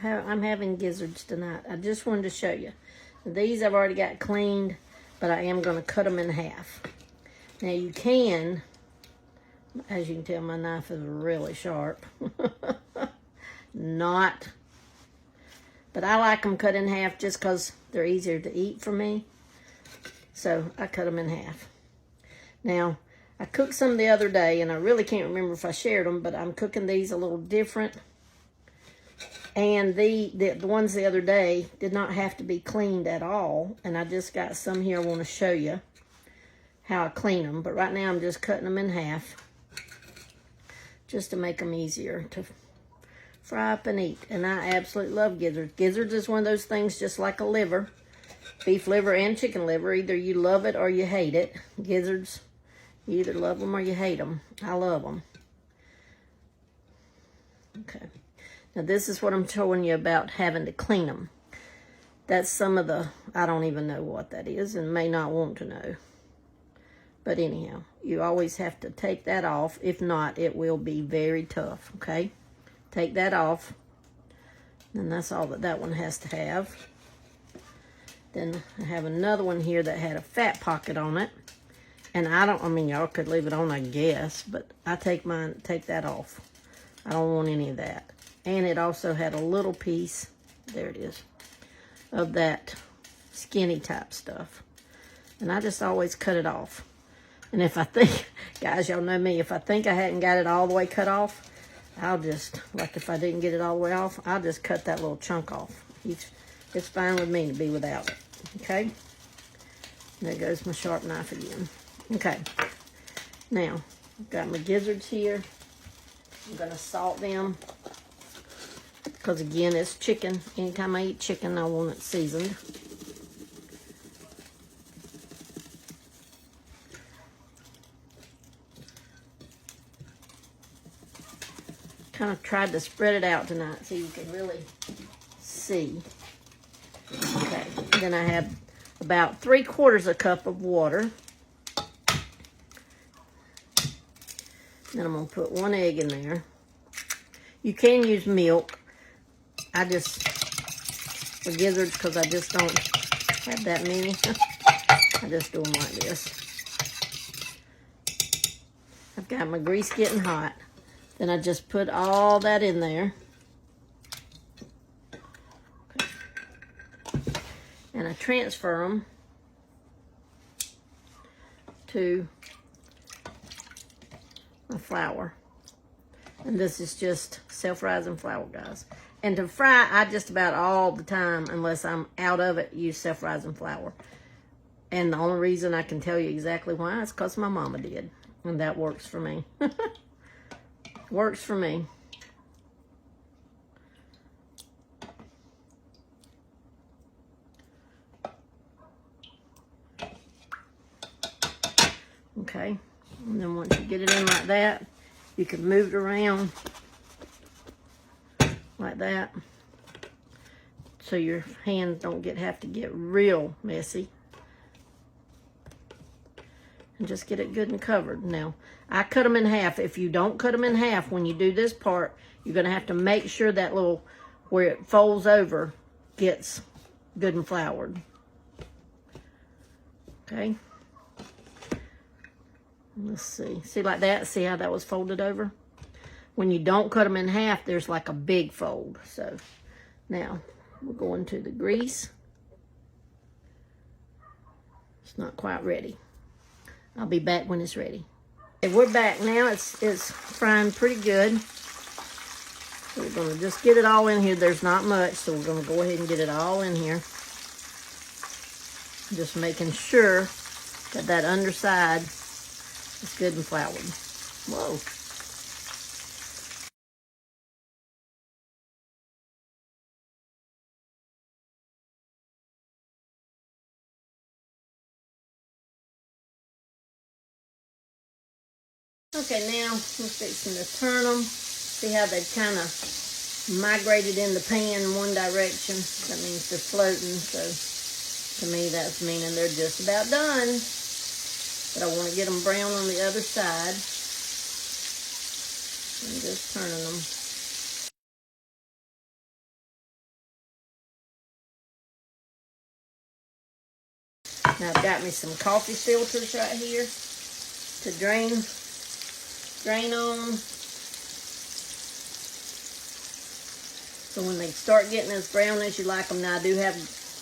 I'm having gizzards tonight. I just wanted to show you. These I've already got cleaned, but I am going to cut them in half. Now you can, as you can tell, my knife is really sharp. Not, but I like them cut in half just because they're easier to eat for me. So I cut them in half. Now, I cooked some the other day, and I really can't remember if I shared them, but I'm cooking these a little different. And the ones the other day did not have to be cleaned at all. And I just got some here I want to show you how I clean them. But right now I'm just cutting them in half just to make them easier to fry up and eat. And I absolutely love gizzards. Gizzards is one of those things just like a liver. Beef liver and chicken liver. Either you love it or you hate it. Gizzards, you either love them or you hate them. I love them. Okay. Now this is what I'm showing you about having to clean them. That's some of the, I don't even know what that is and may not want to know. But anyhow, you always have to take that off. If not, it will be very tough, okay? Take that off. And that's all that one has to have. Then I have another one here that had a fat pocket on it. And I mean, y'all could leave it on, I guess, but I take that off. I don't want any of that. And it also had a little piece, there it is, of that skinny type stuff. And I just always cut it off. And if I think, guys, y'all know me, if I think I hadn't got it all the way cut off, I'll just, like if I didn't get it all the way off, I'll just cut that little chunk off. It's fine with me to be without it, okay? There goes my sharp knife again. Okay, now, I've got my gizzards here. I'm gonna salt them. Because again, it's chicken. Anytime I eat chicken, I want it seasoned. Kind of tried to spread it out tonight so you can really see. Okay, then I have about 3/4 cup of water. Then I'm going to put 1 egg in there. You can use milk. I just, for gizzards, because I just don't have that many, I just do them like this. I've got my grease getting hot. Then I just put all that in there. Okay. And I transfer them to my flour. And this is just self-rising flour, guys. And to fry, I just about all the time, unless I'm out of it, use self-rising flour. And the only reason I can tell you exactly why is because my mama did. And that works for me. Works for me. Okay. And then once you get it in like that, you can move it around like that, so your hands don't have to get real messy. And just get it good and covered. Now, I cut them in half. If you don't cut them in half when you do this part, you're going to have to make sure that little, where it folds over, gets good and floured. Okay? Let's see. See like that? See how that was folded over? When you don't cut them in half, there's like a big fold. So now we're going to the grease. It's not quite ready. I'll be back when it's ready. Okay, we're back now. It's frying pretty good. So we're going to just get it all in here. There's not much, so we're going to go ahead and get it all in here. Just making sure that that underside is good and floured. Whoa. Okay, now we're fixing to turn them. See how they've kind of migrated in the pan in one direction. That means they're floating. So to me, that's meaning they're just about done. But I want to get them brown on the other side. I'm just turning them. Now I've got me some coffee filters right here to drain on. So when they start getting as brown as you like them, now I do have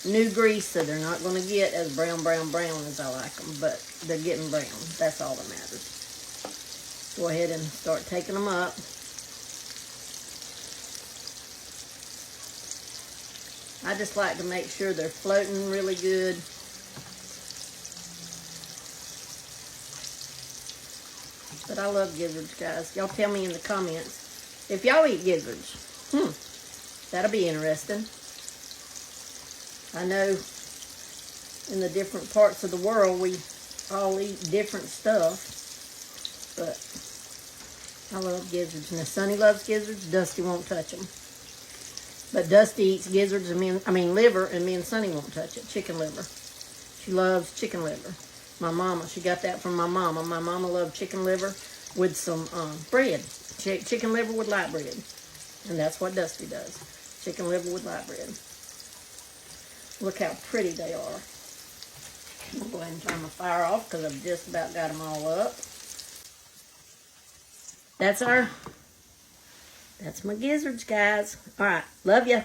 new grease, so they're not going to get as brown as I like them, but they're getting brown. That's all that matters. Go ahead and start taking them up. I just like to make sure they're floating really good. But I love gizzards, guys. Y'all tell me in the comments if y'all eat gizzards. That'll be interesting. I know in the different parts of the world we all eat different stuff, but I love gizzards. Now Sonny loves gizzards. Dusty won't touch them. But Dusty eats gizzards and liver, and me and Sonny won't touch it. Chicken liver. She loves chicken liver. My mama, she got that from my mama. My mama loved chicken liver with some bread. Chicken liver with light bread. And that's what Dusty does. Chicken liver with light bread. Look how pretty they are. I'll go ahead and turn my fire off because I've just about got them all up. That's my gizzards, guys. All right. Love ya.